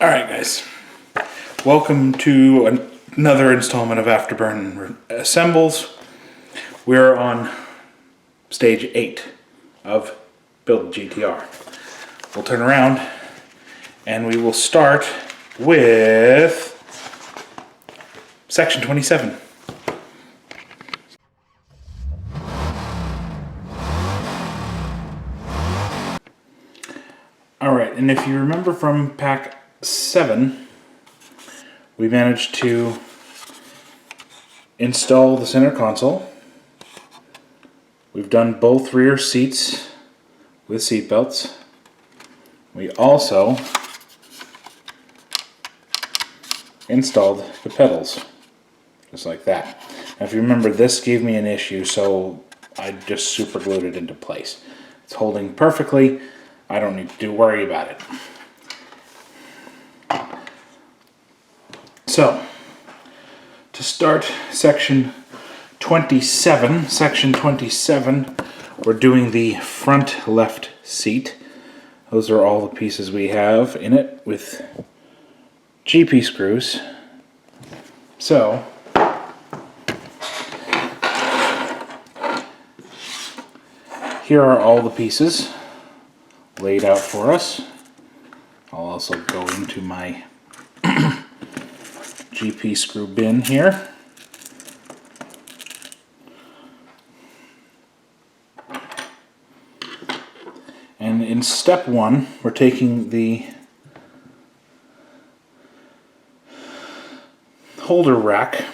Alright guys, welcome to another installment of Afterburn Assembles. We're on stage 8 of Build GTR. We'll turn around and we will start with section 27. Alright, and if you remember from pack 7, we managed to install the center console. We've done both rear seats with seat belts. We also installed the pedals, just like that. Now if you remember, this gave me an issue, so I just super glued it into place. It's holding perfectly. I don't need to worry about it. So, to start section 27, we're doing the front left seat. Those are all the pieces we have in it with GP screws. So, here are all the pieces laid out for us. I'll also go into my GP screw bin here. And in step 1, we're taking the holder rack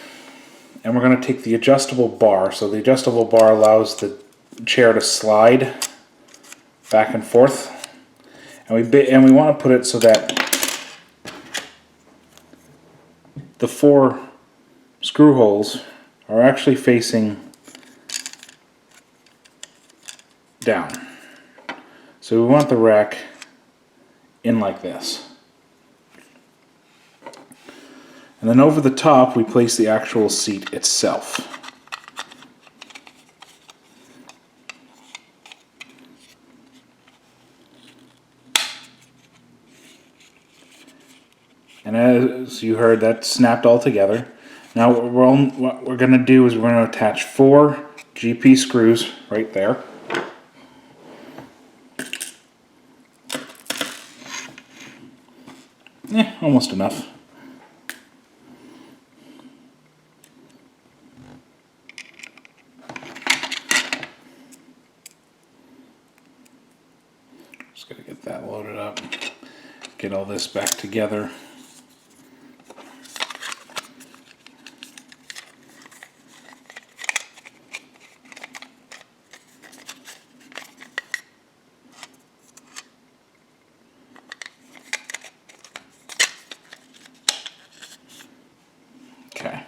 and we're going to take the adjustable bar. So the adjustable bar allows the chair to slide back and forth. And we want to put it so that the 4 screw holes are actually facing down. So we want the rack in like this. And then over the top we place the actual seat itself. And as you heard, that snapped all together. Now what we're going to do is we're going to attach 4 GP screws right there. Almost enough. Just got to get that loaded up. Get all this back together. Okay,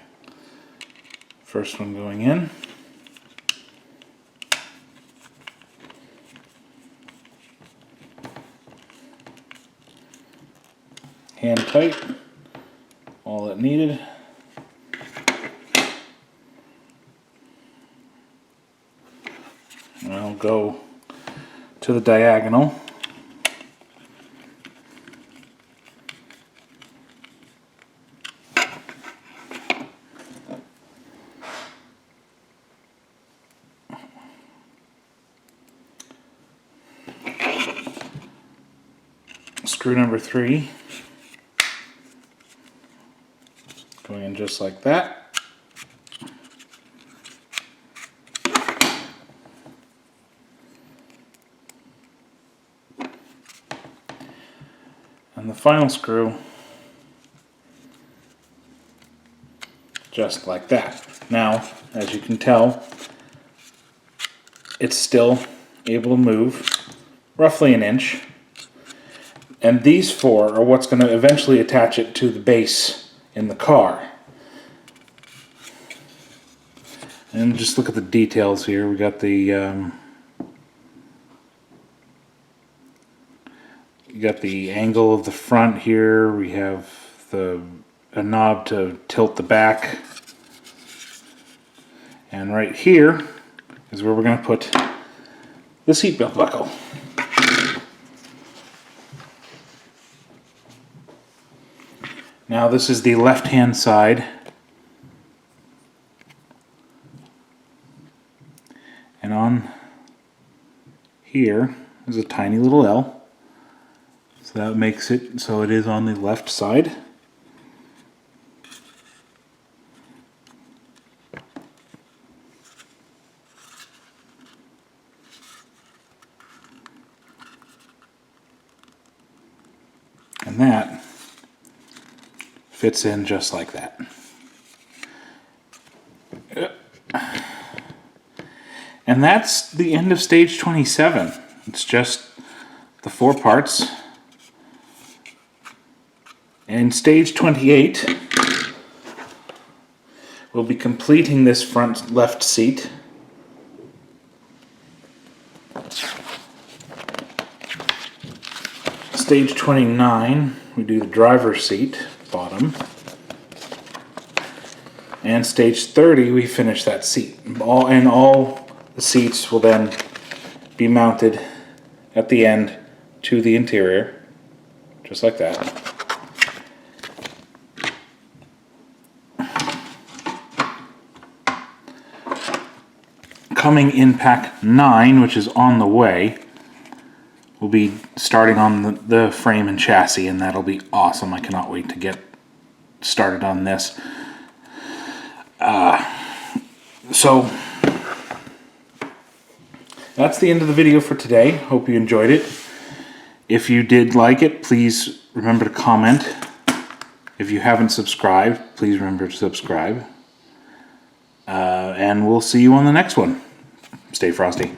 first one going in. Hand tight, all it needed. And I'll go to the diagonal. Screw number 3 going in just like that. And the final screw just like that. Now, as you can tell, it's still able to move roughly an inch. And these 4 are what's going to eventually attach it to the base in the car. And just look at the details here. We got the you got the angle of the front here. We have a knob to tilt the back. And right here is where we're going to put the seatbelt buckle. Now this is the left-hand side. And on here is a tiny little L. So that makes it so it is on the left side. And that fits in just like that. And that's the end of stage 27. It's just the 4 parts. And stage 28, we'll be completing this front left seat. Stage 29, we do the driver's seat, bottom. And stage 30, we finish that seat. All the seats will then be mounted at the end to the interior, just like that. Coming in pack 9, which is on the way, we'll be starting on the frame and chassis, and that'll be awesome. I cannot wait to get started on this. So that's the end of the video for today. Hope you enjoyed it. If you did like it, please remember to comment. If you haven't subscribed, please remember to subscribe. And we'll see you on the next one. Stay frosty.